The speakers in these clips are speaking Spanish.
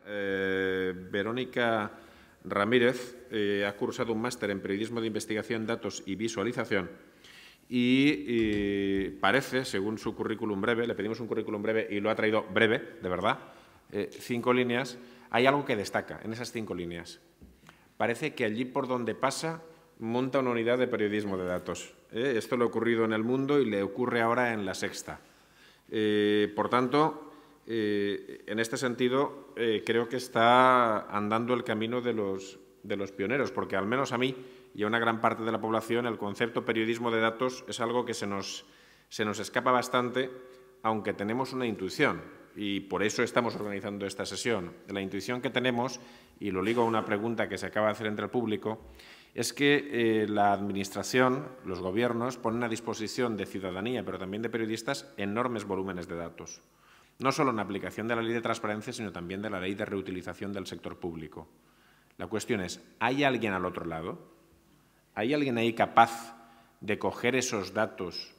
Verónica Ramírez ha cursado un máster en Periodismo de Investigación, Datos y Visualización y parece, según su currículum breve, le pedimos un currículum breve y lo ha traído breve, de verdad, 5 líneas, hay algo que destaca en esas 5 líneas. Parece que allí por donde pasa monta una unidad de periodismo de datos. Esto le ha ocurrido en El Mundo y le ocurre ahora en La Sexta. Por tanto, en este sentido, creo que está andando el camino de los pioneros, porque al menos a mí y a una gran parte de la población el concepto periodismo de datos es algo que se nos escapa bastante, aunque tenemos una intuición, y por eso estamos organizando esta sesión. La intuición que tenemos, y lo ligo a una pregunta que se acaba de hacer entre el público, es que la Administración, los gobiernos, ponen a disposición de ciudadanía, pero también de periodistas, enormes volúmenes de datos. No solo en aplicación de la Ley de Transparencia, sino también de la Ley de Reutilización del Sector Público. La cuestión es, ¿hay alguien al otro lado? ¿Hay alguien ahí capaz de coger esos datos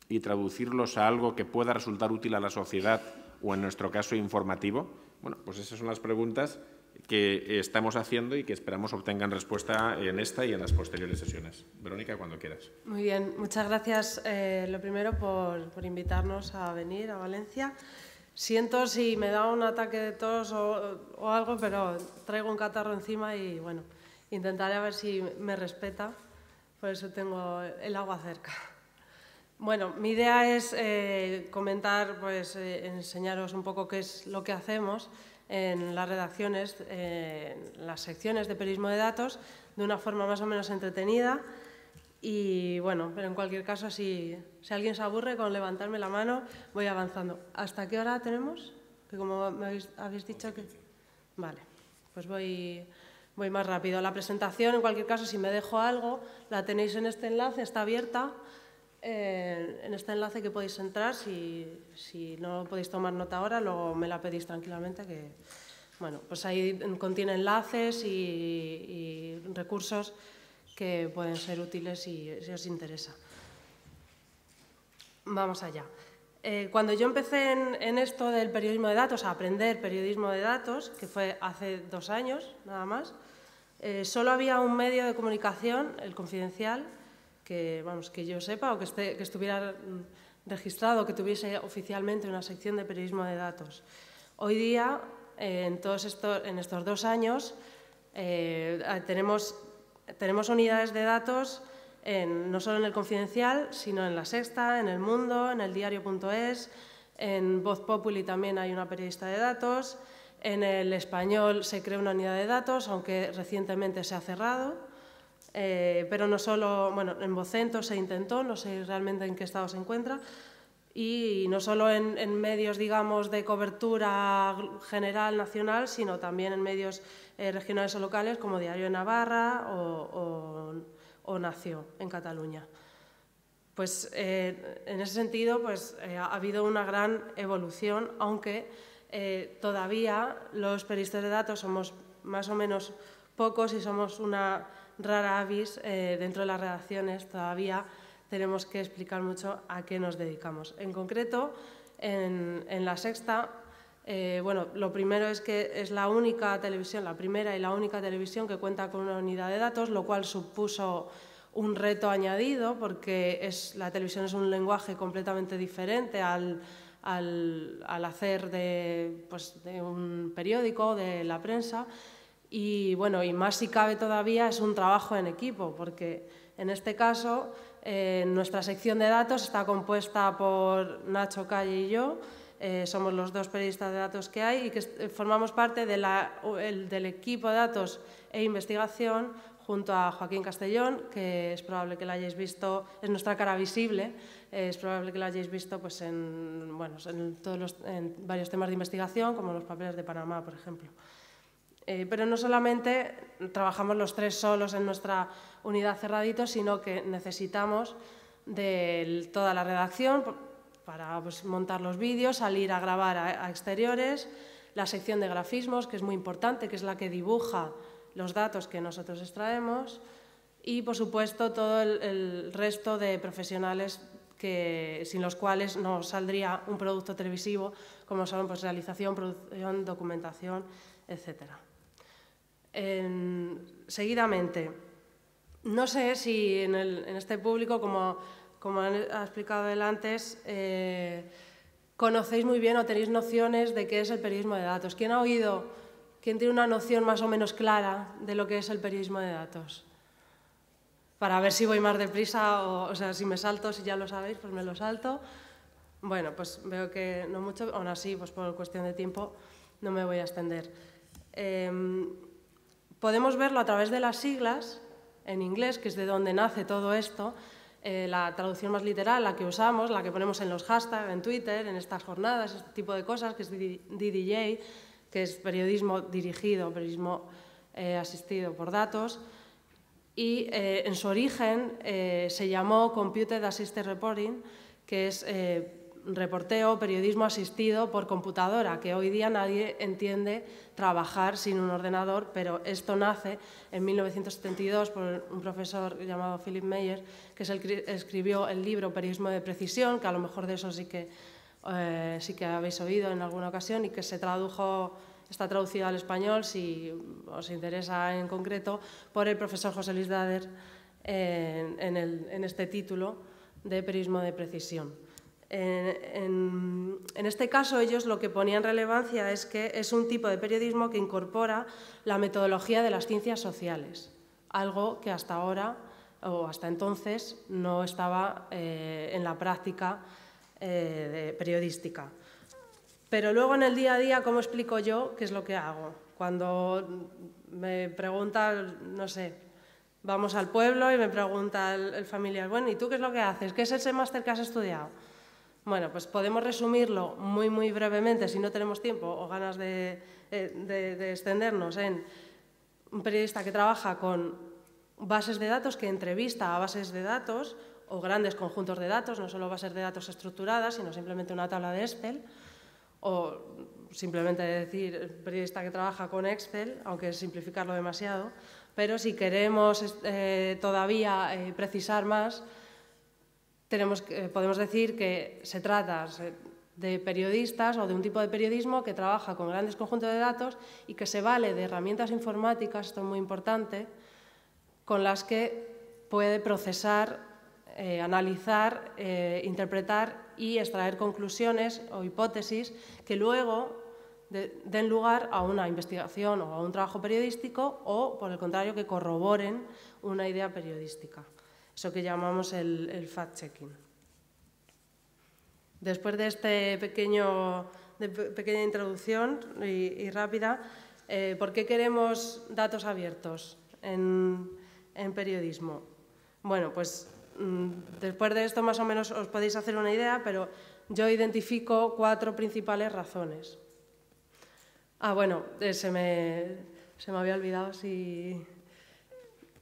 y traducirlos a algo que pueda resultar útil a la sociedad o, en nuestro caso, informativo? Bueno, pues esas son las preguntas que estamos haciendo y que esperamos obtengan respuesta en esta y en las posteriores sesiones. Verónica, cuando quieras. Muy bien, muchas gracias, lo primero, por invitarnos a venir a Valencia. Siento si me da un ataque de tos o algo, pero traigo un catarro encima y, bueno, intentaré a ver si me respeta, por eso tengo el agua cerca. Bueno, mi idea es comentar, pues, enseñaros un poco qué es lo que hacemos en las redacciones, en las secciones de periodismo de datos, de una forma más o menos entretenida. Y bueno, pero en cualquier caso, si alguien se aburre con levantarme la mano, voy avanzando. ¿Hasta qué hora tenemos? Que como me habéis dicho que... Vale, pues voy más rápido. La presentación, en cualquier caso, si me dejo algo, la tenéis en este enlace, está abierta. En este enlace que podéis entrar, si no podéis tomar nota ahora, luego me la pedís tranquilamente, que bueno, pues ahí contiene enlaces y recursos que pueden ser útiles si os interesa. Vamos allá. Cuando yo empecé en esto del periodismo de datos, a aprender periodismo de datos, que fue hace 2 años nada más, solo había un medio de comunicación, El Confidencial, que yo sepa, o que estuviera registrado, que tuviese oficialmente una sección de periodismo de datos. Hoy día, en estos 2 años, tenemos unidades de datos no solo en El Confidencial, sino en La Sexta, en El Mundo, en eldiario.es, en Voz Populi también hay una periodista de datos, en El Español se creó una unidad de datos, aunque recientemente se ha cerrado. Pero no solo, bueno, en Vocento se intentó, no sé realmente en qué estado se encuentra, y no solo en medios, digamos, de cobertura general nacional, sino también en medios regionales o locales como Diario de Navarra o Nació, en Cataluña. Pues en ese sentido pues, ha habido una gran evolución, aunque todavía los periodistas de datos somos más o menos pocos y somos una rara avis dentro de las redacciones. Todavía tenemos que explicar mucho a qué nos dedicamos. En concreto, en La Sexta, bueno, lo primero es que es la única televisión, la primera y la única televisión que cuenta con una unidad de datos, lo cual supuso un reto añadido, porque la televisión es un lenguaje completamente diferente al hacer de un periódico, de la prensa. Y bueno, y más si cabe todavía, es un trabajo en equipo, porque en este caso nuestra sección de datos está compuesta por Nacho Calle y yo, somos los 2 periodistas de datos que hay y que formamos parte del equipo de datos e investigación junto a Joaquín Castellón, que es probable que la hayáis visto, es nuestra cara visible, es probable que la hayáis visto pues, en varios temas de investigación, como los papeles de Panamá, por ejemplo. Pero no solamente trabajamos los 3 solos en nuestra unidad cerradito, sino que necesitamos de toda la redacción para pues, montar los vídeos, salir a grabar a exteriores, la sección de grafismos, que es muy importante, que es la que dibuja los datos que nosotros extraemos, y, por supuesto, todo el resto de profesionales sin los cuales no saldría un producto televisivo, como son pues, realización, producción, documentación, etc. Seguidamente, no sé si en este público, como ha explicado él antes, conocéis muy bien o tenéis nociones de qué es el periodismo de datos. ¿Quién ha oído, quién tiene una noción más o menos clara de lo que es el periodismo de datos? Para ver si voy más deprisa o sea, si me salto, si ya lo sabéis, pues me lo salto. Bueno, pues veo que no mucho, aún así, pues por cuestión de tiempo, no me voy a extender. Podemos verlo a través de las siglas, en inglés, que es de donde nace todo esto, la traducción más literal, la que usamos, la que ponemos en los hashtags, en Twitter, en estas jornadas, este tipo de cosas, que es DDJ, que es periodismo dirigido, periodismo asistido por datos. Y en su origen se llamó Computer Assisted Reporting, que es reporteo, periodismo asistido por computadora, que hoy día nadie entiende trabajar sin un ordenador, pero esto nace en 1972 por un profesor llamado Philip Meyer, que es el que escribió el libro Periodismo de Precisión, que a lo mejor de eso sí que habéis oído en alguna ocasión y que se tradujo, está traducido al español, si os interesa en concreto, por el profesor José Luis Dader en este título de Periodismo de Precisión. En este caso, ellos lo que ponían relevancia es que es un tipo de periodismo que incorpora la metodología de las ciencias sociales, algo que hasta ahora o hasta entonces no estaba en la práctica periodística. Pero luego en el día a día, ¿cómo explico yo qué es lo que hago? Cuando me preguntan, no sé, vamos al pueblo y me pregunta el familiar, bueno, ¿y tú qué es lo que haces? ¿Qué es ese máster que has estudiado? Bueno, pues podemos resumirlo muy, muy brevemente, si no tenemos tiempo o ganas de extendernos, en un periodista que trabaja con bases de datos, que entrevista a bases de datos o grandes conjuntos de datos, no solo bases de datos estructuradas, sino simplemente una tabla de Excel, o simplemente decir periodista que trabaja con Excel, aunque es simplificarlo demasiado, pero si queremos todavía precisar más, podemos decir que se trata de periodistas o de un tipo de periodismo que trabaja con grandes conjuntos de datos y que se vale de herramientas informáticas, esto es muy importante, con las que puede procesar, analizar, interpretar y extraer conclusiones o hipótesis que luego den lugar a una investigación o a un trabajo periodístico o, por el contrario, que corroboren una idea periodística. Eso que llamamos el fact-checking. Después de esta pequeña introducción y rápida, ¿por qué queremos datos abiertos en periodismo? Bueno, pues después de esto más o menos os podéis hacer una idea, pero yo identifico 4 principales razones. Bueno, se me había olvidado si...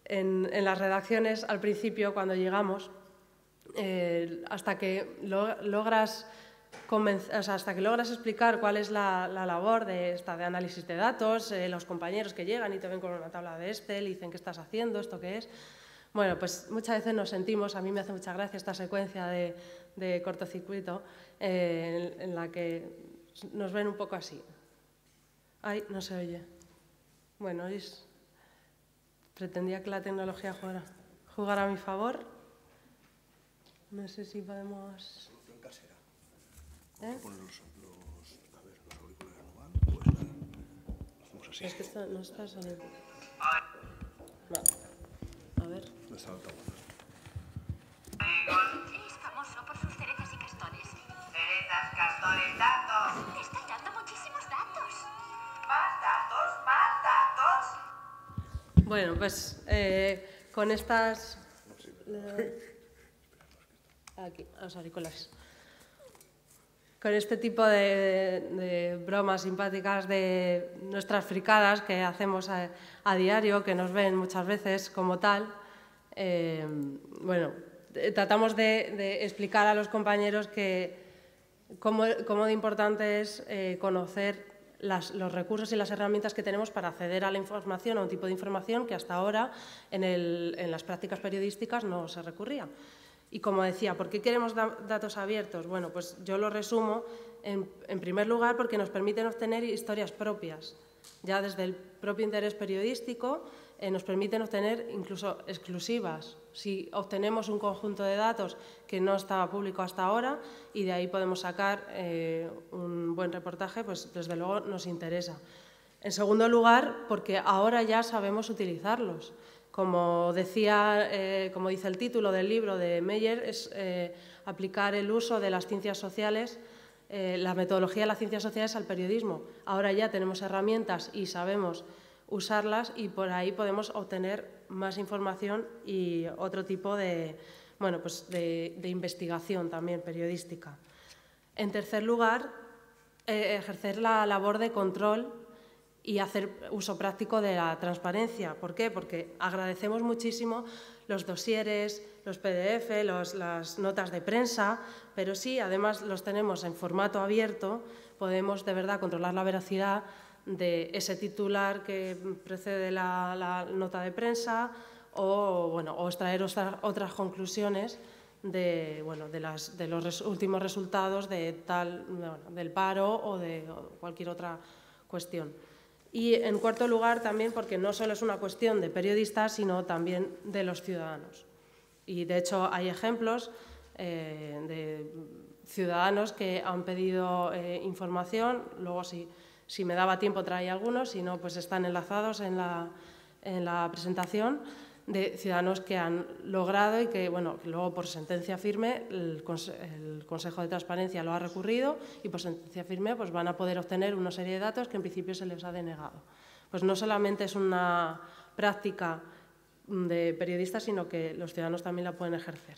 En las redacciones, al principio, cuando llegamos, hasta que logras explicar cuál es la labor de análisis de datos, los compañeros que llegan y te ven con una tabla de Excel y dicen ¿qué estás haciendo? ¿Esto qué es? Bueno, pues muchas veces nos sentimos, a mí me hace mucha gracia esta secuencia de cortocircuito en la que nos ven un poco así. Ay, no se oye. Bueno, pretendía que la tecnología jugara a mi favor. No sé si podemos... Solución casera. Poner los auriculares no van, pues nada. Hacemos así. Es que esto no está saliendo. No. A ver. No está altavoz. Es famoso por sus cerezas y castores. Cerezas, castores, datos. Te estoy dando muchísimos datos. Más datos, más datos. Bueno, pues con estas... Aquí, los auriculares. Con este tipo de bromas simpáticas de nuestras fricadas que hacemos a diario, que nos ven muchas veces como tal, bueno, tratamos de explicar a los compañeros cómo de importante es conocer los recursos y las herramientas que tenemos para acceder a la información, a un tipo de información que hasta ahora en las prácticas periodísticas no se recurría. Y como decía, ¿por qué queremos datos abiertos? Bueno, pues yo lo resumo en primer lugar porque nos permiten obtener historias propias. Ya desde el propio interés periodístico nos permiten obtener incluso exclusivas. Si obtenemos un conjunto de datos que no estaba público hasta ahora y de ahí podemos sacar un buen reportaje, pues desde luego nos interesa. En segundo lugar, porque ahora ya sabemos utilizarlos. Como dice el título del libro de Meyer, es aplicar el uso de las ciencias sociales, la metodología de las ciencias sociales al periodismo. Ahora ya tenemos herramientas y sabemos usarlas y por ahí podemos obtener más información y otro tipo de investigación también periodística. En tercer lugar, ejercer la labor de control y hacer uso práctico de la transparencia. ¿Por qué? Porque agradecemos muchísimo los dosieres, los PDF, las notas de prensa, pero si además los tenemos en formato abierto, podemos de verdad controlar la veracidad de ese titular que precede la nota de prensa o extraer otras conclusiones de los últimos resultados del paro o de cualquier otra cuestión. Y en cuarto lugar también porque no solo es una cuestión de periodistas, sino también de los ciudadanos. Y de hecho hay ejemplos de ciudadanos que han pedido información, luego si me daba tiempo traía algunos, si no pues están enlazados en la presentación, de ciudadanos que han logrado y que luego por sentencia firme el Consejo de Transparencia lo ha recurrido y por sentencia firme pues van a poder obtener una serie de datos que en principio se les ha denegado. Pues no solamente es una práctica de periodistas, sino que los ciudadanos también la pueden ejercer.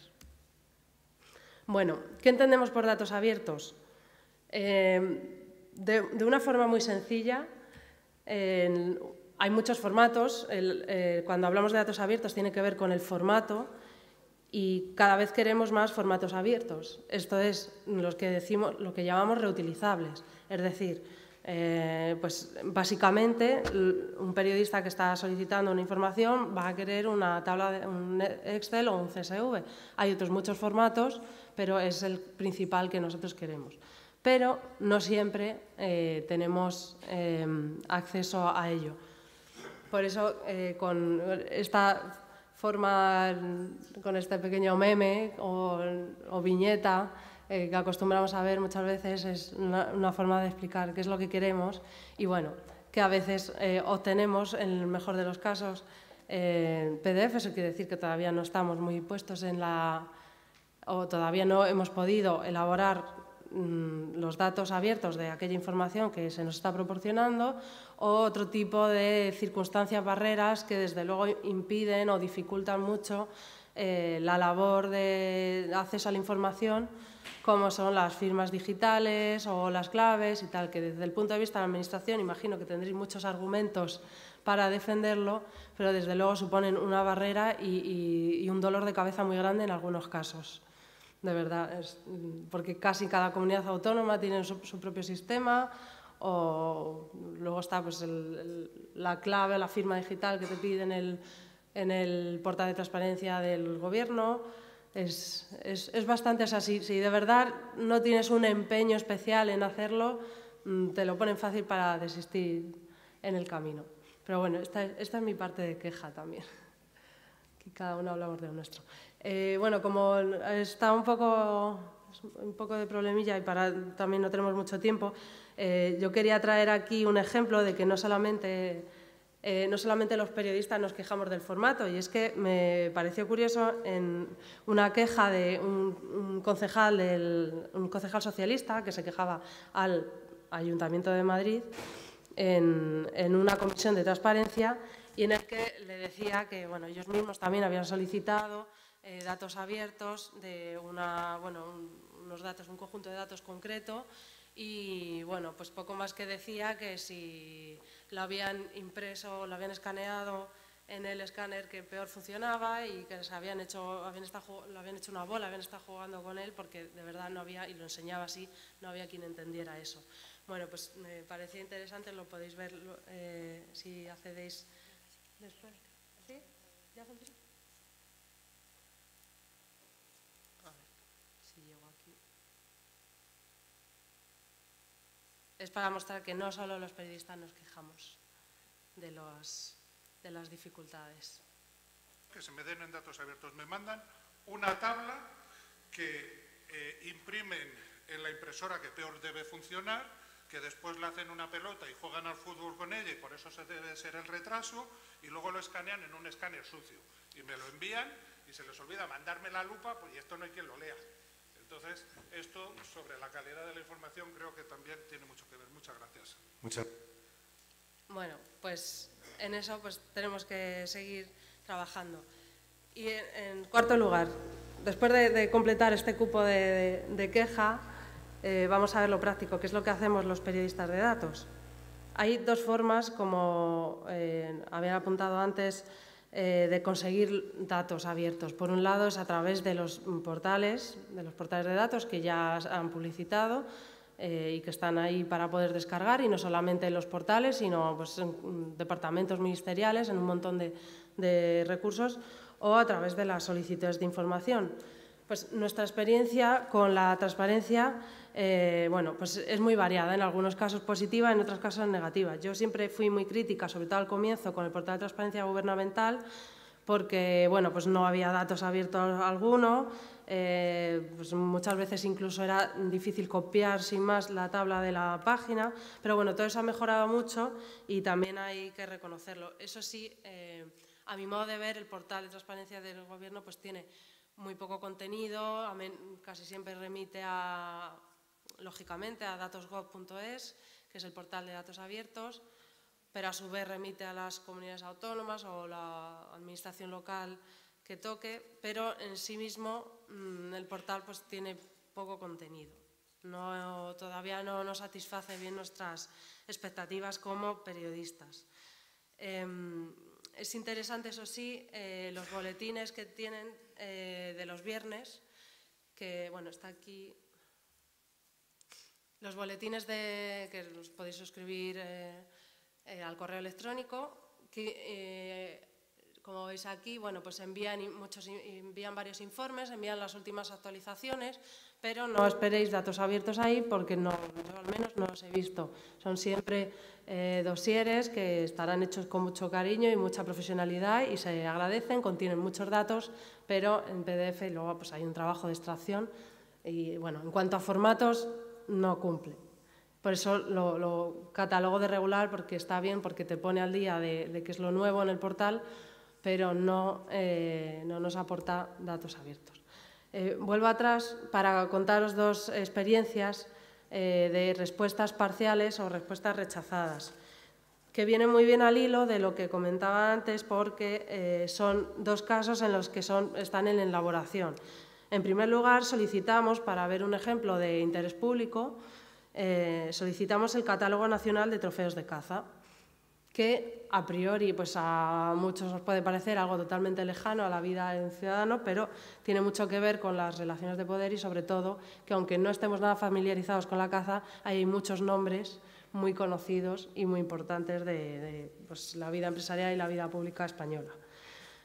Bueno, ¿qué entendemos por datos abiertos? De una forma muy sencilla, hay muchos formatos. Cuando hablamos de datos abiertos tiene que ver con el formato y cada vez queremos más formatos abiertos. Esto es lo que llamamos reutilizables. Es decir, pues básicamente un periodista que está solicitando una información va a querer una tabla de un Excel o un CSV. Hay otros muchos formatos, pero es el principal que nosotros queremos. Pero no siempre tenemos acceso a ello. Por eso, con esta forma, con este pequeño meme o viñeta que acostumbramos a ver muchas veces, es una forma de explicar qué es lo que queremos y bueno, que a veces obtenemos, en el mejor de los casos, PDF, eso quiere decir que todavía no estamos muy puestos o todavía no hemos podido elaborar los datos abiertos de aquella información que se nos está proporcionando o otro tipo de circunstancias, barreras que desde luego impiden o dificultan mucho la labor de acceso a la información, como son las firmas digitales o las claves y tal, que desde el punto de vista de la Administración imagino que tendréis muchos argumentos para defenderlo, pero desde luego suponen una barrera y un dolor de cabeza muy grande en algunos casos. De verdad, porque casi cada comunidad autónoma tiene su propio sistema o luego está pues, la clave, la firma digital que te piden en el portal de transparencia del Gobierno. Es bastante así. Si de verdad no tienes un empeño especial en hacerlo, te lo ponen fácil para desistir en el camino. Pero bueno, esta es mi parte de queja también. Aquí cada uno hablamos de lo nuestro. Bueno, como está un poco de problemilla y también no tenemos mucho tiempo, yo quería traer aquí un ejemplo de que no solamente los periodistas nos quejamos del formato, y es que me pareció curioso en una queja de un concejal socialista que se quejaba al Ayuntamiento de Madrid en una comisión de transparencia y en el que le decía que ellos mismos también habían solicitado datos abiertos de unos datos, un conjunto de datos concreto y pues poco más que decía que si lo habían impreso, lo habían escaneado en el escáner que peor funcionaba y que lo habían hecho una bola, habían estado jugando con él porque de verdad no había, y lo enseñaba así, no había quien entendiera eso. Bueno, pues me parecía interesante, lo podéis ver si accedéis después. ¿Sí? ¿Ya funciona? A ver, si llego aquí. Es para mostrar que no solo los periodistas nos quejamos. de las dificultades. Que se me den en datos abiertos. Me mandan una tabla que imprimen en la impresora que peor debe funcionar, que después le hacen una pelota y juegan al fútbol con ella y por eso se debe ser el retraso, y luego lo escanean en un escáner sucio y me lo envían y se les olvida mandarme la lupa, pues y esto no hay quien lo lea. Entonces, esto sobre la calidad de la información creo que también tiene mucho que ver. Muchas gracias. Bueno, pues en eso pues tenemos que seguir trabajando. Y en cuarto lugar, después de completar este cupo de queja, vamos a ver lo práctico, que es lo que hacemos los periodistas de datos. Hay dos formas, como habían apuntado antes, de conseguir datos abiertos. Por un lado es a través de los portales de datos que ya han publicitado y que están ahí para poder descargar, y no solamente en los portales, sino pues, en departamentos ministeriales, en un montón de recursos, o a través de las solicitudes de información. Pues nuestra experiencia con la transparencia bueno, pues es muy variada, en algunos casos positiva, en otros casos negativa. Yo siempre fui muy crítica, sobre todo al comienzo, con el portal de transparencia gubernamental, porque bueno, pues no había datos abiertos alguno, pues muchas veces incluso era difícil copiar sin más la tabla de la página, pero bueno, todo eso ha mejorado mucho y también hay que reconocerlo. Eso sí, a mi modo de ver, el portal de transparencia del Gobierno pues tiene muy poco contenido, casi siempre remite lógicamente a datosgov.es, que es el portal de datos abiertos, pero a su vez remite a las comunidades autónomas o la administración local que toque, pero en sí mismo el portal pues tiene poco contenido. Todavía no nos satisface bien nuestras expectativas como periodistas. Es interesante, eso sí, los boletines que tienen de los viernes, que bueno, está aquí. Los boletines que los podéis suscribir al correo electrónico, que como veis aquí, bueno, pues envían varios informes, envían las últimas actualizaciones, pero no esperéis datos abiertos ahí porque yo al menos no los he visto. Son siempre dosieres que estarán hechos con mucho cariño y mucha profesionalidad y se agradecen, contienen muchos datos, pero en PDF luego pues hay un trabajo de extracción y bueno, en cuanto a formatos no cumple. Por eso lo catalogo de regular, porque está bien, porque te pone al día de qué es lo nuevo en el portal, pero no nos aporta datos abiertos. Vuelvo atrás para contaros dos experiencias de respuestas parciales o respuestas rechazadas, que vienen muy bien al hilo de lo que comentaba antes, porque son dos casos en los que están en elaboración. En primer lugar, solicitamos, para ver un ejemplo de interés público, solicitamos el Catálogo Nacional de Trofeos de Caza, que a priori pues a muchos os puede parecer algo totalmente lejano a la vida de un ciudadano, pero tiene mucho que ver con las relaciones de poder y sobre todo que aunque no estemos nada familiarizados con la caza, hay muchos nombres muy conocidos y muy importantes de pues, la vida empresarial y la vida pública española.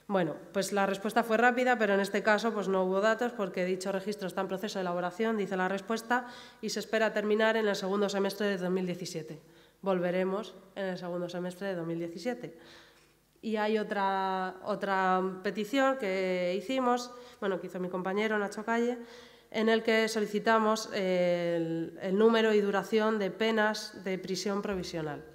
Bueno, pues la respuesta fue rápida, pero en este caso pues no hubo datos porque dicho registro está en proceso de elaboración, dice la respuesta, y se espera terminar en el segundo semestre de 2017. Volveremos en el segundo semestre de 2017. Y hay otra petición que hicimos, bueno, que hizo mi compañero Nacho Calle, en el que solicitamos el número y duración de penas de prisión provisional.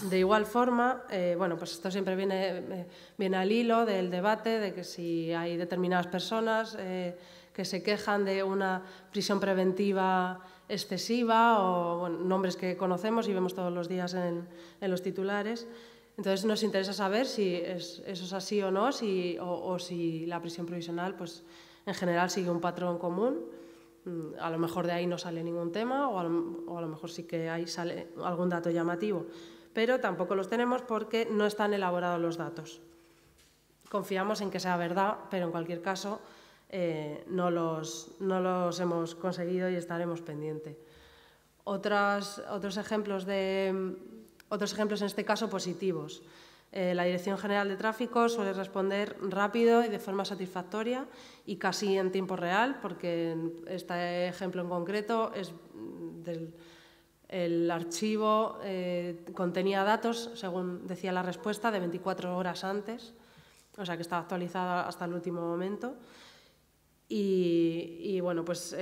De igual forma, bueno, pues esto siempre viene al hilo del debate de que si hay determinadas personas que se quejan de una prisión preventiva excesiva o bueno, nombres que conocemos y vemos todos los días en los titulares. Entonces nos interesa saber si eso es así o no, o si la prisión provisional pues, en general sigue un patrón común. A lo mejor de ahí no sale ningún tema o a lo mejor sí que ahí sale algún dato llamativo, pero tampoco los tenemos porque no están elaborados los datos. Confiamos en que sea verdad, pero en cualquier caso no los hemos conseguido y estaremos pendientes. Otros ejemplos en este caso positivos. La Dirección General de Tráfico suele responder rápido y de forma satisfactoria y casi en tiempo real, porque este ejemplo en concreto es El archivo contenía datos, según decía la respuesta, de 24 horas antes, o sea que estaba actualizada hasta el último momento. Y bueno, pues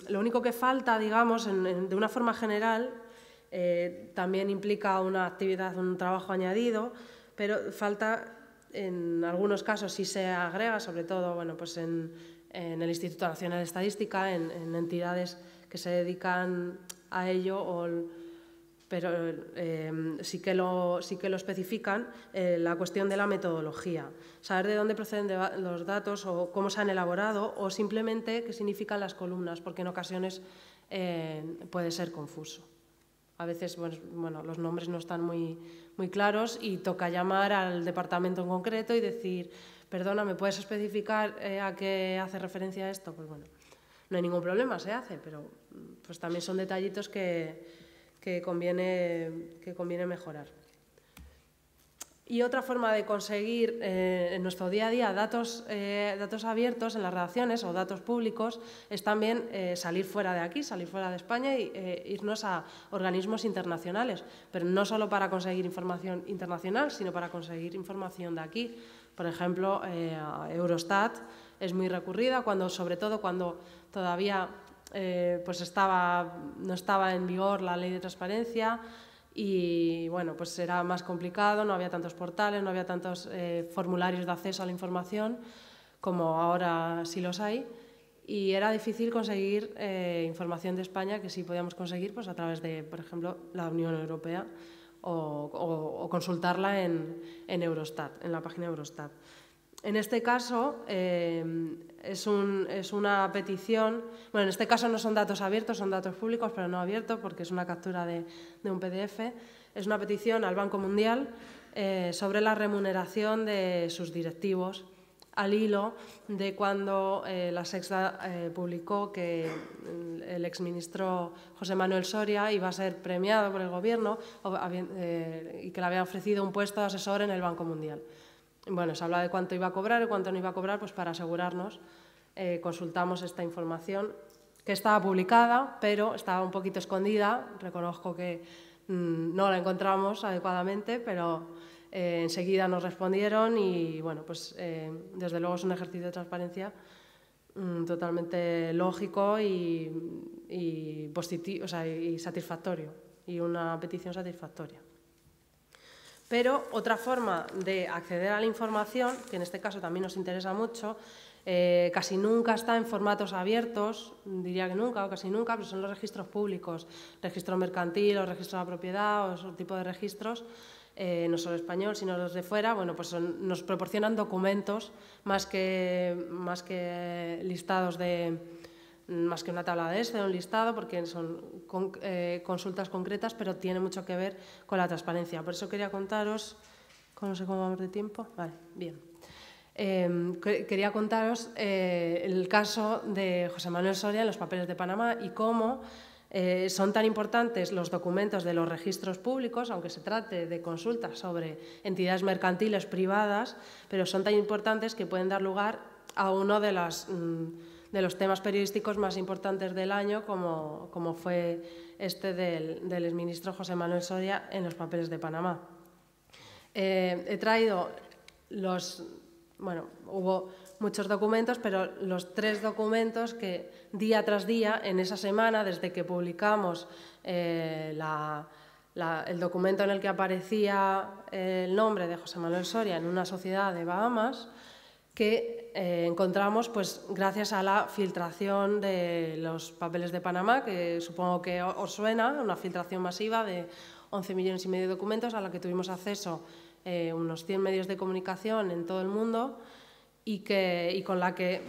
lo único que falta, digamos, de una forma general, también implica una actividad, un trabajo añadido, pero falta, en algunos casos sí se agrega, sobre todo bueno, pues en el Instituto Nacional de Estadística, en entidades que se dedican a ello, pero sí que lo especifican, la cuestión de la metodología, saber de dónde proceden los datos o cómo se han elaborado o simplemente qué significan las columnas, porque en ocasiones puede ser confuso. A veces bueno, los nombres no están muy claros y toca llamar al departamento en concreto y decir, perdona, ¿me puedes especificar a qué hace referencia esto? Pues bueno, no hay ningún problema, se hace, pero pues también son detallitos que conviene mejorar. Y otra forma de conseguir en nuestro día a día datos abiertos en las redacciones o datos públicos es también salir fuera de aquí, salir fuera de España e irnos a organismos internacionales, pero no solo para conseguir información internacional, sino para conseguir información de aquí. Por ejemplo, Eurostat es muy recurrida, sobre todo cuando todavía pues no estaba en vigor la ley de transparencia y bueno, pues era más complicado, no había tantos portales, no había tantos formularios de acceso a la información como ahora sí los hay y era difícil conseguir información de España que sí podíamos conseguir pues, a través de, por ejemplo, la Unión Europea o consultarla en Eurostat, en la página de Eurostat. En este caso es una petición, bueno, en este caso no son datos abiertos, son datos públicos, pero no abiertos porque es una captura de un PDF. Es una petición al Banco Mundial sobre la remuneración de sus directivos al hilo de cuando la Sexta publicó que el exministro José Manuel Soria iba a ser premiado por el Gobierno y que le había ofrecido un puesto de asesor en el Banco Mundial. Bueno, se habla de cuánto iba a cobrar y cuánto no iba a cobrar, pues para asegurarnos consultamos esta información que estaba publicada, pero estaba un poquito escondida. Reconozco que no la encontramos adecuadamente, pero enseguida nos respondieron y, bueno, pues desde luego es un ejercicio de transparencia totalmente lógico y positivo, o sea, y satisfactorio, y una petición satisfactoria. Pero otra forma de acceder a la información, que en este caso también nos interesa mucho, casi nunca está en formatos abiertos, diría que nunca o casi nunca, pero son los registros públicos, registro mercantil o registro de la propiedad o ese tipo de registros, no solo español, sino los de fuera, bueno, pues nos proporcionan documentos más que listados más que una tabla de Excel, un listado, porque son consultas concretas, pero tiene mucho que ver con la transparencia. Por eso quería contaros, no sé cómo vamos de tiempo, vale, bien. Quería contaros el caso de José Manuel Soria en los papeles de Panamá y cómo son tan importantes los documentos de los registros públicos, aunque se trate de consultas sobre entidades mercantiles privadas, pero son tan importantes que pueden dar lugar a uno de los temas periodísticos más importantes del año, como fue este del exministro José Manuel Soria en los papeles de Panamá. He traído hubo muchos documentos, pero los 3 documentos que día tras día, en esa semana, desde que publicamos el documento en el que aparecía el nombre de José Manuel Soria en una sociedad de Bahamas, que encontramos pues, gracias a la filtración de los papeles de Panamá, que supongo que os suena, una filtración masiva de 11,5 millones de documentos a la que tuvimos acceso unos 100 medios de comunicación en todo el mundo y con la que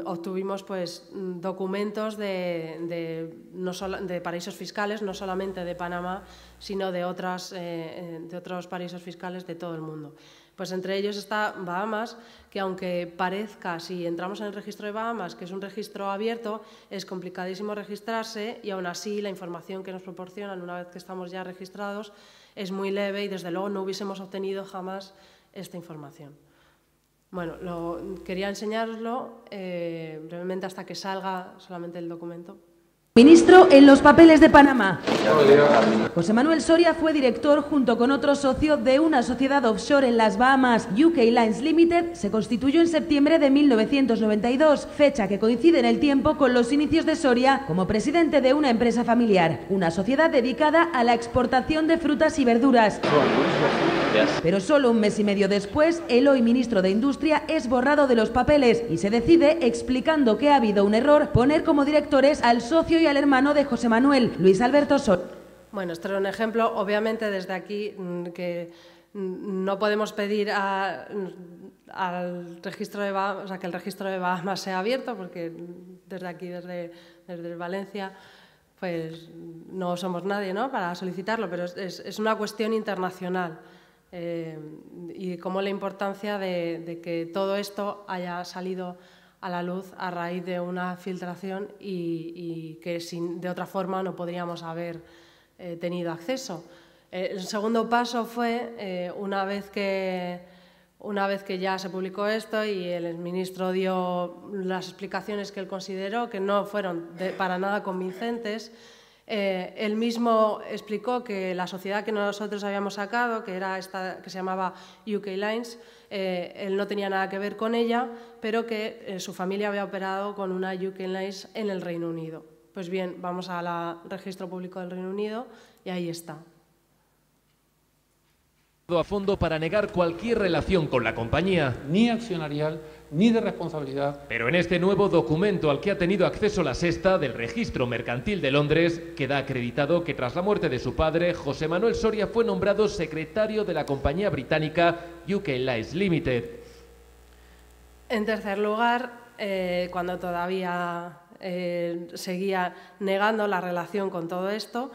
obtuvimos pues, documentos de paraísos fiscales, no solamente de Panamá, sino de otros paraísos fiscales de todo el mundo. Pues entre ellos está Bahamas, que aunque parezca, si entramos en el registro de Bahamas, que es un registro abierto, es complicadísimo registrarse y aún así la información que nos proporcionan una vez que estamos ya registrados es muy leve y desde luego no hubiésemos obtenido jamás esta información. Bueno, quería enseñároslo brevemente hasta que salga solamente el documento. Ministro en los papeles de Panamá. José Manuel Soria fue director junto con otro socio de una sociedad offshore en las Bahamas. UK Lines Limited se constituyó en septiembre de 1992, fecha que coincide en el tiempo con los inicios de Soria como presidente de una empresa familiar, una sociedad dedicada a la exportación de frutas y verduras. Pero solo un mes y medio después, el hoy ministro de Industria es borrado de los papeles y se decide, explicando que ha habido un error, poner como directores al socio y al hermano de José Manuel, Luis Alberto Soria. Bueno, esto era un ejemplo, obviamente desde aquí, que no podemos pedir al registro de Bahamas, o sea, que el registro de Bahamas sea abierto, porque desde aquí, desde Valencia, pues no somos nadie, ¿no?, para solicitarlo, pero es una cuestión internacional. Y como la importancia de que todo esto haya salido a la luz a raíz de una filtración y que de otra forma no podríamos haber tenido acceso. El segundo paso fue, una vez que ya se publicó esto y el ministro dio las explicaciones que él consideró, que no fueron para nada convincentes, él mismo explicó que la sociedad que nosotros habíamos sacado, que era esta que se llamaba UK Lines, él no tenía nada que ver con ella, pero que su familia había operado con una UK Lines en el Reino Unido. Pues bien, vamos al registro público del Reino Unido y ahí está. A fondo para negar cualquier relación con la compañía. Ni accionarial, ni de responsabilidad. Pero en este nuevo documento al que ha tenido acceso la Sexta del Registro Mercantil de Londres, queda acreditado que tras la muerte de su padre, José Manuel Soria fue nombrado secretario de la compañía británica UK Lines Limited. En tercer lugar, cuando todavía seguía negando la relación con todo esto,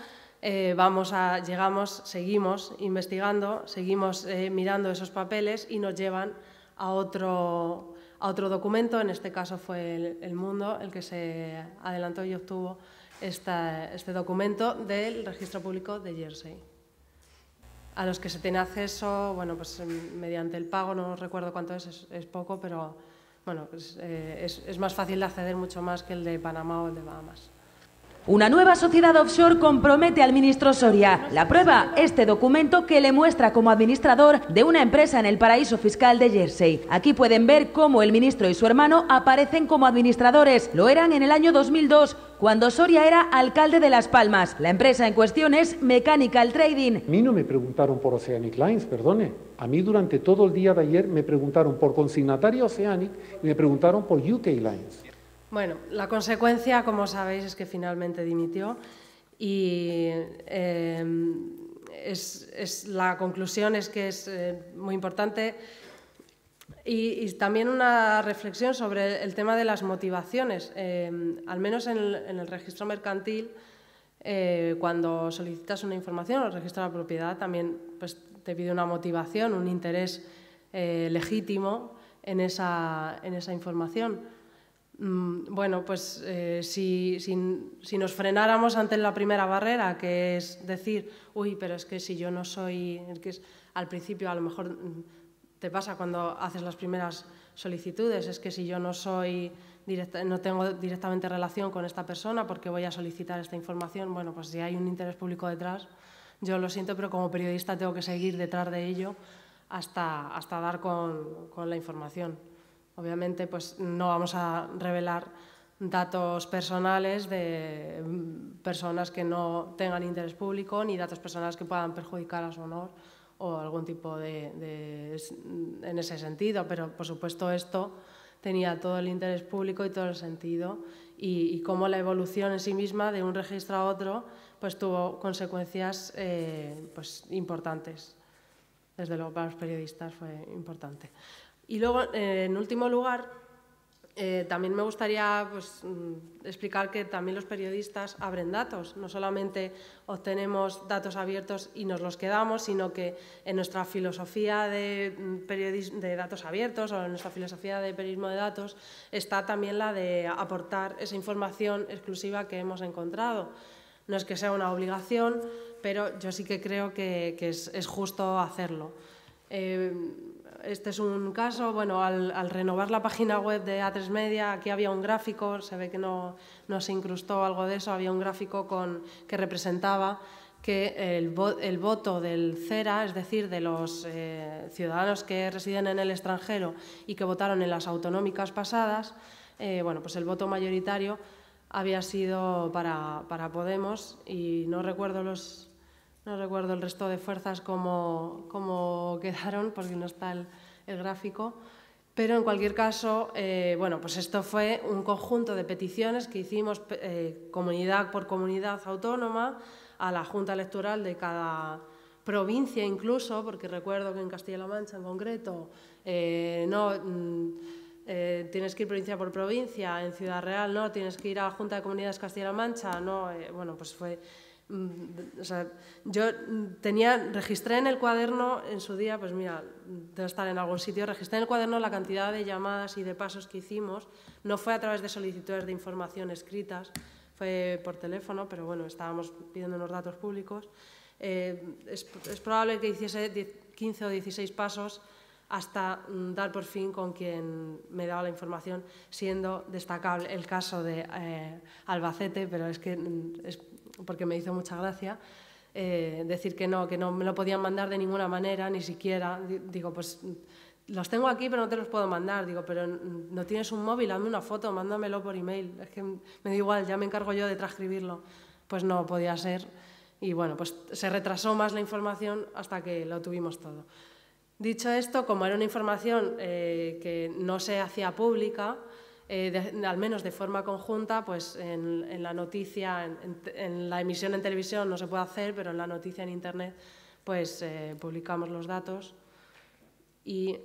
seguimos investigando, seguimos mirando esos papeles y nos llevan a otro documento. En este caso fue El Mundo el que se adelantó y obtuvo este documento del Registro Público de Jersey, a los que se tiene acceso, bueno, pues mediante el pago, no recuerdo cuánto es poco, pero bueno, pues, es más fácil de acceder mucho más que el de Panamá o el de Bahamas. Una nueva sociedad offshore compromete al ministro Soria. La prueba, este documento que le muestra como administrador de una empresa en el paraíso fiscal de Jersey. Aquí pueden ver cómo el ministro y su hermano aparecen como administradores. Lo eran en el año 2002, cuando Soria era alcalde de Las Palmas. La empresa en cuestión es Mechanical Trading. A mí no me preguntaron por Oceanic Lines, perdone. A mí durante todo el día de ayer me preguntaron por consignatario Oceanic y me preguntaron por UK Lines. Bueno, la consecuencia, como sabéis, es que finalmente dimitió y la conclusión es que es muy importante y también una reflexión sobre el tema de las motivaciones. Al menos en el registro mercantil, cuando solicitas una información o el registro de la propiedad, también pues, te pide una motivación, un interés legítimo en esa información. Bueno, pues si nos frenáramos ante la primera barrera, que es decir, uy, pero es que si yo no soy, es que al principio a lo mejor te pasa cuando haces las primeras solicitudes, es que si yo no tengo directamente relación con esta persona porque voy a solicitar esta información, bueno, pues si hay un interés público detrás, yo lo siento, pero como periodista tengo que seguir detrás de ello hasta dar con la información. Obviamente, pues no vamos a revelar datos personales de personas que no tengan interés público ni datos personales que puedan perjudicar a su honor o algún tipo en ese sentido. Pero, por supuesto, esto tenía todo el interés público y todo el sentido y cómo la evolución en sí misma de un registro a otro pues tuvo consecuencias pues, importantes. Desde luego, para los periodistas fue importante. Y luego, en último lugar, también me gustaría pues, explicar que también los periodistas abren datos. No solamente obtenemos datos abiertos y nos los quedamos, sino que en nuestra filosofía de datos abiertos o en nuestra filosofía de periodismo de datos está también la de aportar esa información exclusiva que hemos encontrado. No es que sea una obligación, pero yo sí que creo que es justo hacerlo. este es un caso, bueno, al renovar la página web de A3 Media, aquí había un gráfico, se ve que no se incrustó algo de eso, había un gráfico que representaba que el voto del CERA, es decir, de los ciudadanos que residen en el extranjero y que votaron en las autonómicas pasadas, bueno, pues el voto mayoritario había sido para Podemos, y no recuerdo el resto de fuerzas cómo quedaron, porque no está el gráfico, pero en cualquier caso, bueno, pues esto fue un conjunto de peticiones que hicimos comunidad por comunidad autónoma a la Junta Electoral de cada provincia incluso, porque recuerdo que en Castilla-La Mancha en concreto tienes que ir provincia por provincia, en Ciudad Real no, tienes que ir a la Junta de Comunidades Castilla-La Mancha, no, bueno, pues fue... O sea, yo registré en el cuaderno en su día, pues mira, debe estar en algún sitio, registré en el cuaderno la cantidad de llamadas y de pasos que hicimos. No fue a través de solicitudes de información escritas, fue por teléfono, pero bueno, estábamos pidiendo unos datos públicos. Es probable que hiciese 15 o 16 pasos hasta dar por fin con quien me daba la información, siendo destacable el caso de Albacete, pero es porque me hizo mucha gracia decir que no me lo podían mandar de ninguna manera, ni siquiera. Digo, pues los tengo aquí, pero no te los puedo mandar. Digo, pero no tienes un móvil, hazme una foto, mándamelo por email. Es que me da igual, ya me encargo yo de transcribirlo. Pues no podía ser. Y bueno, pues se retrasó más la información hasta que lo tuvimos todo. Dicho esto, como era una información que no se hacía pública, al menos de forma conjunta, pues en la noticia, en la emisión en televisión no se puede hacer, pero en la noticia en Internet pues publicamos los datos y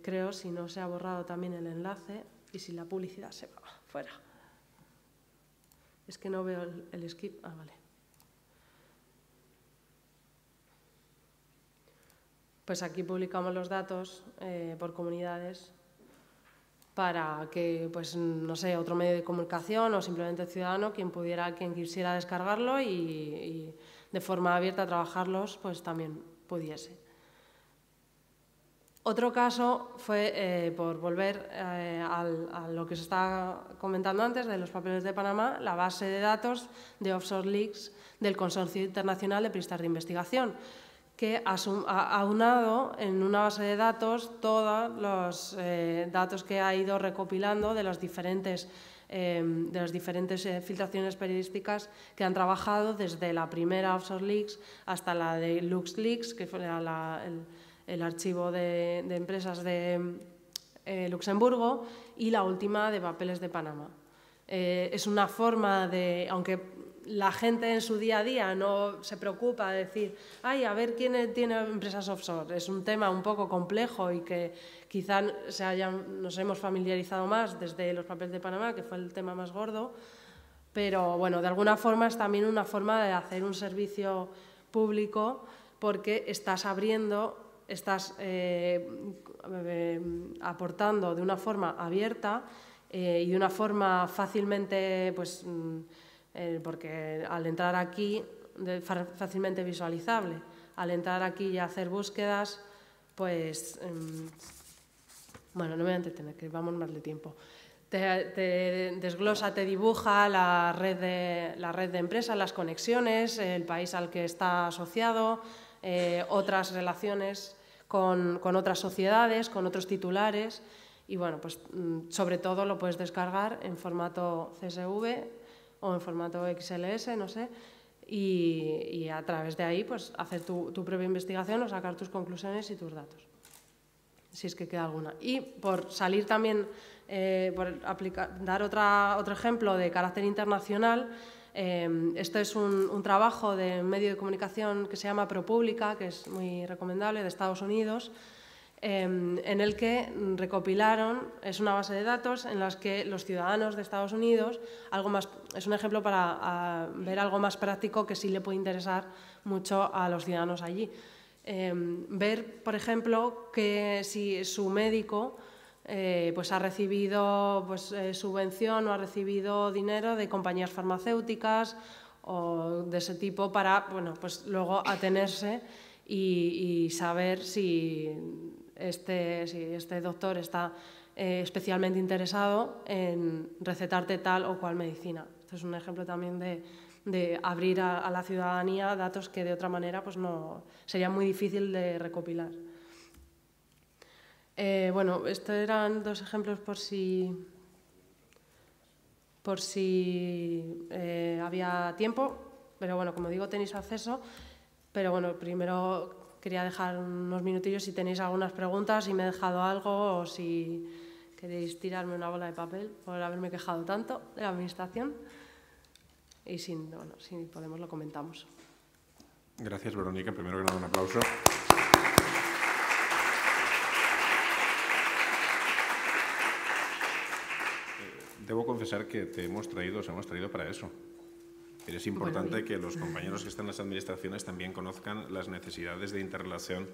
creo, si no se ha borrado también el enlace y si la publicidad se va fuera. Es que no veo el skip. Ah, vale. Pues aquí publicamos los datos por comunidades para que, pues, no sé, otro medio de comunicación o simplemente el ciudadano, quien quisiera descargarlo y de forma abierta trabajarlos, pues también pudiese. Otro caso fue, por volver a lo que se estaba comentando antes de los papeles de Panamá, la base de datos de offshore leaks del Consorcio Internacional de Periodistas de Investigación, que ha aunado en una base de datos todos los datos que ha ido recopilando de las diferentes filtraciones periodísticas que han trabajado desde la primera Offshore Leaks hasta la de LuxLeaks, que fue el archivo de empresas de Luxemburgo, y la última de papeles de Panamá. Es una forma de, aunque la gente en su día a día no se preocupa de decir, ay, a ver quién tiene empresas offshore. Es un tema un poco complejo y que quizá nos hemos familiarizado más desde los papeles de Panamá, que fue el tema más gordo, pero bueno, de alguna forma es también una forma de hacer un servicio público, porque estás aportando de una forma abierta y de una forma fácilmente, pues, porque al entrar aquí, fácilmente visualizable, al entrar aquí y hacer búsquedas, pues, bueno, no me voy a entretener, que vamos más de tiempo. Te desglosa, te dibuja la red de empresas, las conexiones, el país al que está asociado, otras relaciones con otras sociedades, con otros titulares, y bueno, pues sobre todo lo puedes descargar en formato CSV o en formato XLS, no sé, y a través de ahí pues hacer tu propia investigación o sacar tus conclusiones y tus datos, si es que queda alguna. Y por salir también, dar otro ejemplo de carácter internacional, esto es un trabajo de un medio de comunicación que se llama ProPublica, que es muy recomendable, de Estados Unidos, en el que recopilaron, es una base de datos en las que los ciudadanos de Estados Unidos, es un ejemplo para ver algo más práctico que sí le puede interesar mucho a los ciudadanos allí. Ver, por ejemplo, que si su médico pues ha recibido subvención o ha recibido dinero de compañías farmacéuticas o de ese tipo para, bueno, pues luego atenerse y saber si este doctor está especialmente interesado en recetarte tal o cual medicina. Esto es un ejemplo también de abrir a la ciudadanía datos que de otra manera pues no, sería muy difícil de recopilar. Bueno, estos eran dos ejemplos por si había tiempo, pero bueno, como digo, tenéis acceso. Pero bueno, primero quería dejar unos minutillos si tenéis algunas preguntas, si me he dejado algo o si queréis tirarme una bola de papel por haberme quejado tanto de la Administración. Y si podemos lo comentamos. Gracias, Verónica. Primero que nada, un aplauso. Debo confesar que os hemos traído para eso. Es importante que los compañeros que están en las administraciones también conozcan las necesidades de interrelación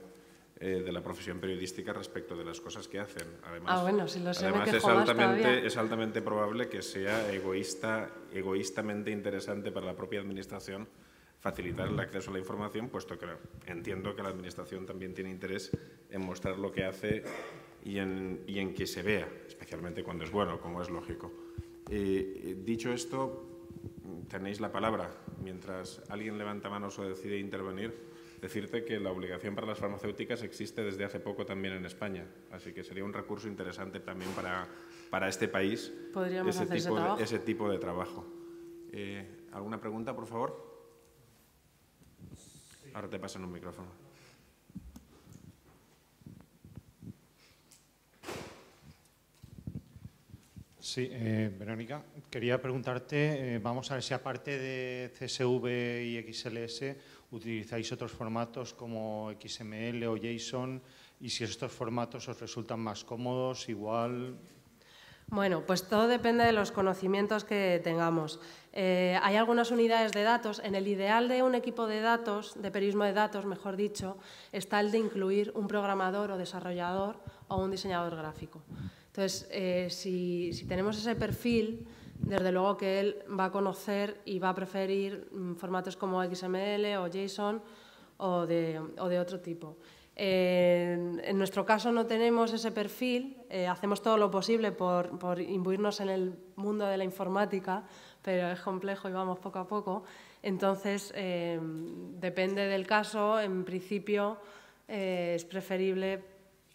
de la profesión periodística respecto de las cosas que hacen. Además, si lo sé, además me es altamente probable que sea egoístamente interesante para la propia administración facilitar el acceso a la información, puesto que entiendo que la administración también tiene interés en mostrar lo que hace y en que se vea, especialmente cuando es bueno, como es lógico. Dicho esto, tenéis la palabra. Mientras alguien levanta manos o decide intervenir, decirte que la obligación para las farmacéuticas existe desde hace poco también en España, así que sería un recurso interesante también para este país ese tipo de trabajo. ¿Alguna pregunta, por favor? Ahora te pasan un micrófono. Sí, Verónica, quería preguntarte, vamos a ver si aparte de CSV y XLS utilizáis otros formatos como XML o JSON y si estos formatos os resultan más cómodos, igual. Bueno, pues todo depende de los conocimientos que tengamos. Hay algunas unidades de datos. En el ideal de un equipo de datos, de periodismo de datos, mejor dicho, está el de incluir un programador o desarrollador o un diseñador gráfico. Entonces, si tenemos ese perfil, desde luego que él va a conocer y va a preferir formatos como XML o JSON o de otro tipo. En nuestro caso no tenemos ese perfil, hacemos todo lo posible por imbuirnos en el mundo de la informática, pero es complejo y vamos poco a poco. Entonces, depende del caso, en principio es preferible,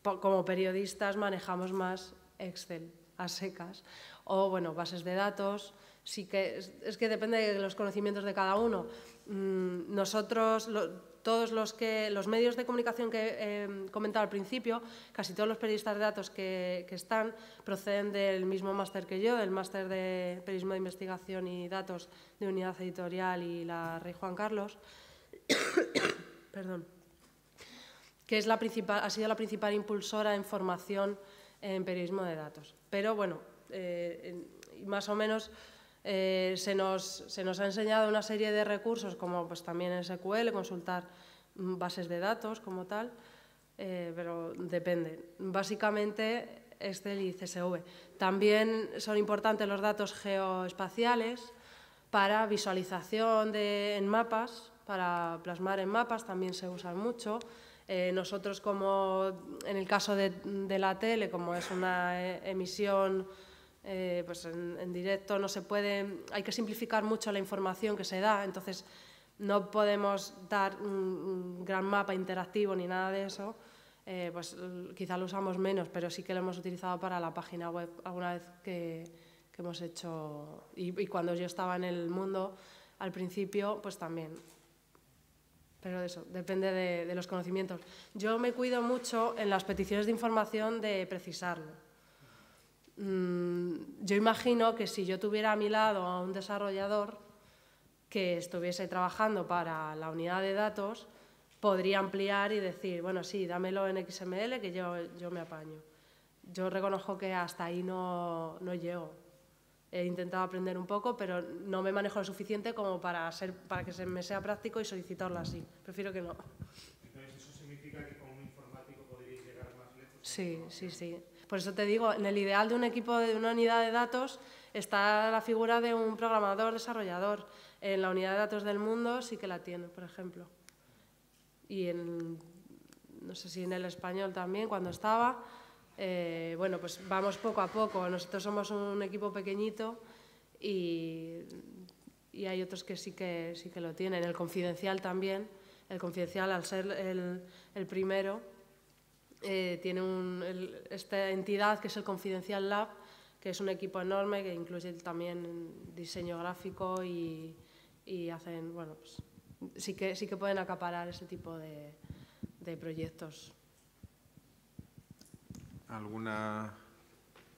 como periodistas manejamos más Excel a secas o bueno, bases de datos. Sí que es que depende de los conocimientos de cada uno. Nosotros, todos los medios de comunicación que he comentado al principio, casi todos los periodistas de datos que están proceden del mismo máster que yo, del máster de periodismo de investigación y datos de Unidad Editorial y la Rey Juan Carlos, perdón, que es ha sido la principal impulsora en formación en periodismo de datos. Pero bueno, más o menos se nos ha enseñado una serie de recursos como pues también SQL, consultar bases de datos como tal, pero depende. Básicamente Excel y CSV. También son importantes los datos geoespaciales para visualización en mapas, para plasmar en mapas, también se usan mucho. Nosotros, como en el caso de la tele, como es una emisión pues en directo, no se puede, hay que simplificar mucho la información que se da, entonces no podemos dar un gran mapa interactivo ni nada de eso, pues quizá lo usamos menos, pero sí que lo hemos utilizado para la página web alguna vez que hemos hecho, y cuando yo estaba en el mundo al principio, pues también. Pero eso, depende de los conocimientos. Yo me cuido mucho en las peticiones de información de precisarlo. Yo imagino que si yo tuviera a mi lado a un desarrollador que estuviese trabajando para la unidad de datos, podría ampliar y decir, bueno, sí, dámelo en XML que yo me apaño. Yo reconozco que hasta ahí no llego. He intentado aprender un poco, pero no me manejo lo suficiente como para que se me sea práctico y solicitarlo así. Prefiero que no. Entonces, ¿eso significa que con un informático podríais llegar más lejos? Sí, sí, sí. Por eso te digo, en el ideal de un equipo, de una unidad de datos, está la figura de un programador, desarrollador. En la unidad de datos del mundo sí que la tiene, por ejemplo. Y no sé si en El Español también, cuando estaba. Bueno, pues vamos poco a poco. Nosotros somos un equipo pequeñito y hay otros que sí que lo tienen. El Confidencial también. El Confidencial, al ser el primero, tiene esta entidad que es el Confidencial Lab, que es un equipo enorme que incluye también diseño gráfico y hacen, bueno, pues sí que pueden acaparar ese tipo de proyectos. ¿Alguna?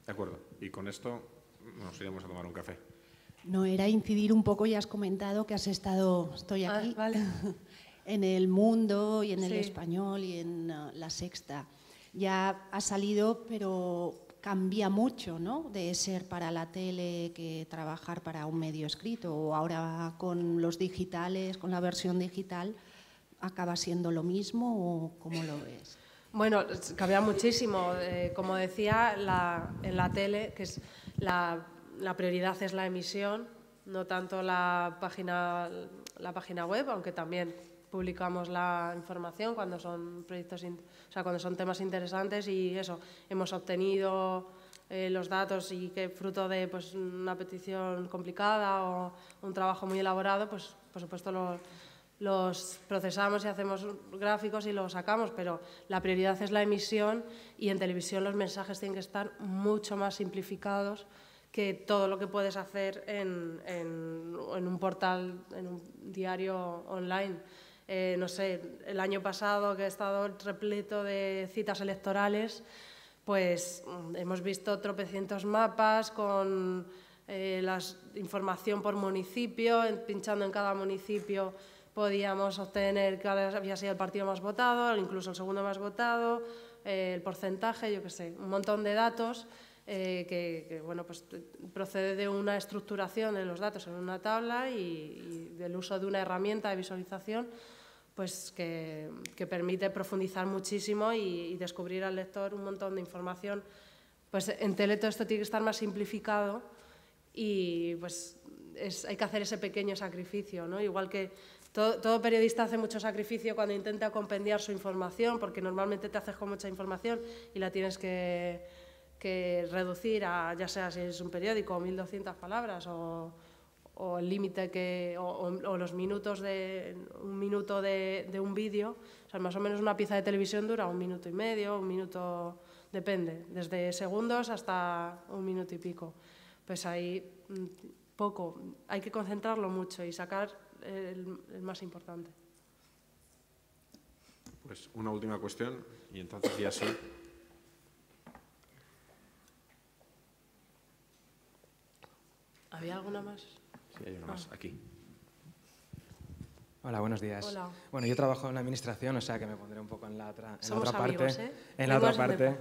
De acuerdo. Y con esto nos iremos a tomar un café. No, era incidir un poco, ya has comentado que has estado, estoy aquí, vale. en El Mundo y en El Sí. Español y en La Sexta. Ya ha salido, pero cambia mucho, ¿no? De ser para la tele que trabajar para un medio escrito, o ahora con los digitales, con la versión digital, ¿acaba siendo lo mismo o cómo lo ves? Bueno, cambia muchísimo. Como decía, en la tele, que es la prioridad es la emisión, no tanto la página web, aunque también publicamos la información cuando son proyectos, cuando son temas interesantes, y eso, hemos obtenido los datos y que fruto de pues, una petición complicada o un trabajo muy elaborado, pues por supuesto los procesamos y hacemos gráficos y los sacamos, pero la prioridad es la emisión, y en televisión los mensajes tienen que estar mucho más simplificados que todo lo que puedes hacer en un portal, en un diario online. No sé, el año pasado, que he estado repleto de citas electorales, pues hemos visto tropecientos mapas con la información por municipio, pinchando en cada municipio podíamos obtener cuál había sido el partido más votado, incluso el segundo más votado, el porcentaje, yo qué sé, un montón de datos que bueno, pues procede de una estructuración de los datos en una tabla y del uso de una herramienta de visualización pues que permite profundizar muchísimo y descubrir al lector un montón de información. Pues en tele todo esto tiene que estar más simplificado y pues hay que hacer ese pequeño sacrificio, ¿no? Igual que todo periodista hace mucho sacrificio cuando intenta compendiar su información, porque normalmente te haces con mucha información y la tienes que reducir a, ya sea si es un periódico, 1200 palabras o el límite o los minutos un minuto de un vídeo. O sea, más o menos una pieza de televisión dura 1 minuto y medio, 1 minuto, depende, desde segundos hasta 1 minuto y pico. Pues ahí poco, hay que concentrarlo mucho y sacar el más importante. Pues una última cuestión y entonces ya sí. ¿Había alguna más? Sí, hay una más, aquí. Hola, buenos días. Hola. Bueno, yo trabajo en la administración, o sea que me pondré un poco en la otra amigos, parte. ¿eh? En la otra parte.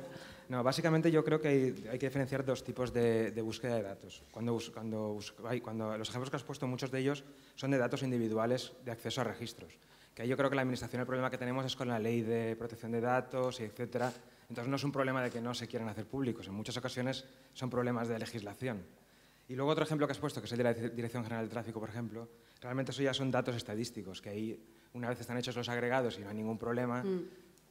No, básicamente yo creo que hay que diferenciar dos tipos de búsqueda de datos. Cuando los ejemplos que has puesto, muchos de ellos son de datos individuales de acceso a registros. Que ahí yo creo que la administración el problema que tenemos es con la ley de protección de datos, y etcétera. Entonces no es un problema de que no se quieran hacer públicos. En muchas ocasiones son problemas de legislación. Y luego otro ejemplo que has puesto, que es el de la Dirección General del Tráfico, por ejemplo, realmente eso ya son datos estadísticos, que ahí una vez están hechos los agregados y no hay ningún problema,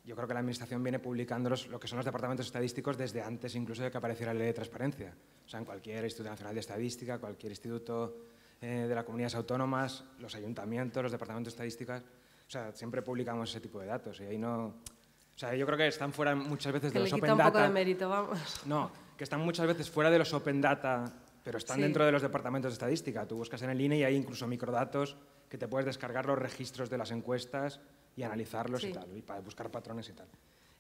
yo creo que la Administración viene publicándolos, lo que son los departamentos estadísticos, desde antes incluso de que apareciera la ley de transparencia. O sea, en cualquier Instituto Nacional de Estadística, cualquier instituto de las comunidades autónomas, los ayuntamientos, los departamentos estadísticos, o sea, siempre publicamos ese tipo de datos y ahí no... O sea, yo creo que están fuera muchas veces de los open data. Que le quita un poco de mérito, vamos. No, que están muchas veces fuera de los open data, pero están dentro de los departamentos de estadística. Tú buscas en el INE y hay incluso microdatos que te puedes descargar los registros de las encuestas y analizarlos y tal, y para buscar patrones y tal.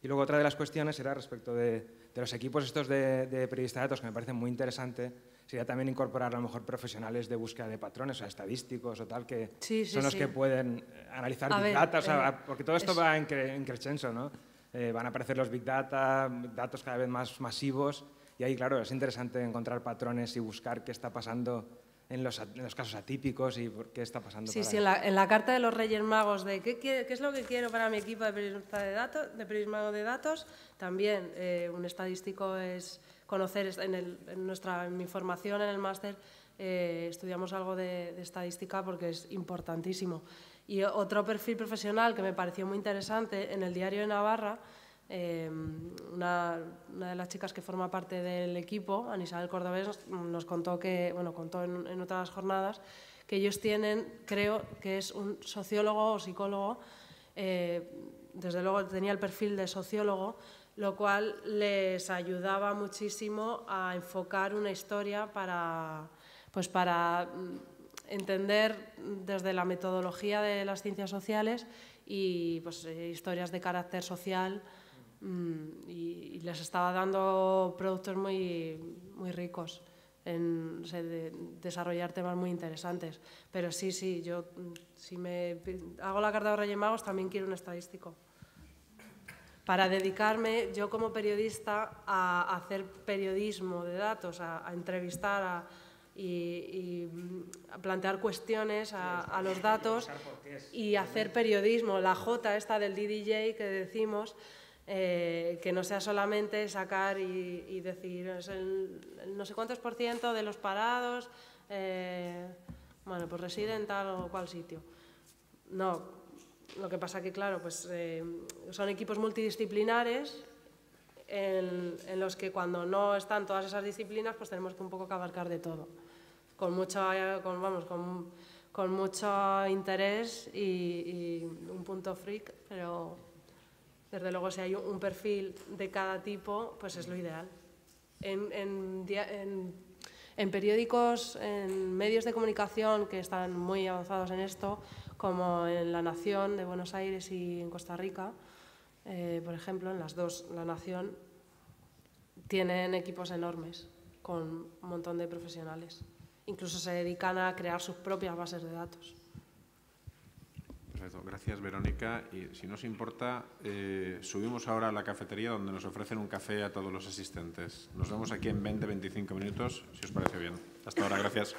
Y luego otra de las cuestiones era respecto de los equipos estos de periodistas de datos, que me parece muy interesante, sería también incorporar a lo mejor profesionales de búsqueda de patrones, o sea, estadísticos o tal, que son los que pueden analizar Big Data, o sea, porque todo esto va en crescendo, ¿no? Van a aparecer los Big Data, datos cada vez más masivos, y ahí, claro, es interesante encontrar patrones y buscar qué está pasando en los casos atípicos y por qué está pasando. Sí, en la carta de los Reyes Magos de qué es lo que quiero para mi equipo de periodismo de datos, también un estadístico es conocer en mi formación en el máster estudiamos algo de estadística porque es importantísimo. Y otro perfil profesional que me pareció muy interesante, en el Diario de Navarra, una de las chicas que forma parte del equipo, Ana Isabel Cordobés, nos contó contó en otras jornadas que ellos tienen, creo que es un sociólogo o psicólogo, desde luego tenía el perfil de sociólogo, lo cual les ayudaba muchísimo a enfocar una historia para entender desde la metodología de las ciencias sociales y pues, historias de carácter social, y les estaba dando productos muy ricos en desarrollar temas muy interesantes. Pero sí, yo si me hago la carta de Reyes Magos también quiero un estadístico para dedicarme yo como periodista a hacer periodismo de datos, a entrevistar y a plantear cuestiones a los datos y hacer periodismo, la J esta del DDJ que decimos, que no sea solamente sacar y decir es el no sé cuántos % de los parados pues residen en tal o cual sitio. No, lo que pasa que claro, pues son equipos multidisciplinares en los que cuando no están todas esas disciplinas pues tenemos que un poco que abarcar de todo, con mucho interés y un punto freak, pero desde luego si hay un perfil de cada tipo pues es lo ideal. En periódicos, en medios de comunicación que están muy avanzados en esto, como en La Nación de Buenos Aires y en Costa Rica, por ejemplo, en las dos, La Nación, tienen equipos enormes con un montón de profesionales. Incluso se dedican a crear sus propias bases de datos. Perfecto, gracias Verónica. Y si no os importa, subimos ahora a la cafetería donde nos ofrecen un café a todos los asistentes. Nos vemos aquí en 20-25 minutos, si os parece bien. Hasta ahora, gracias.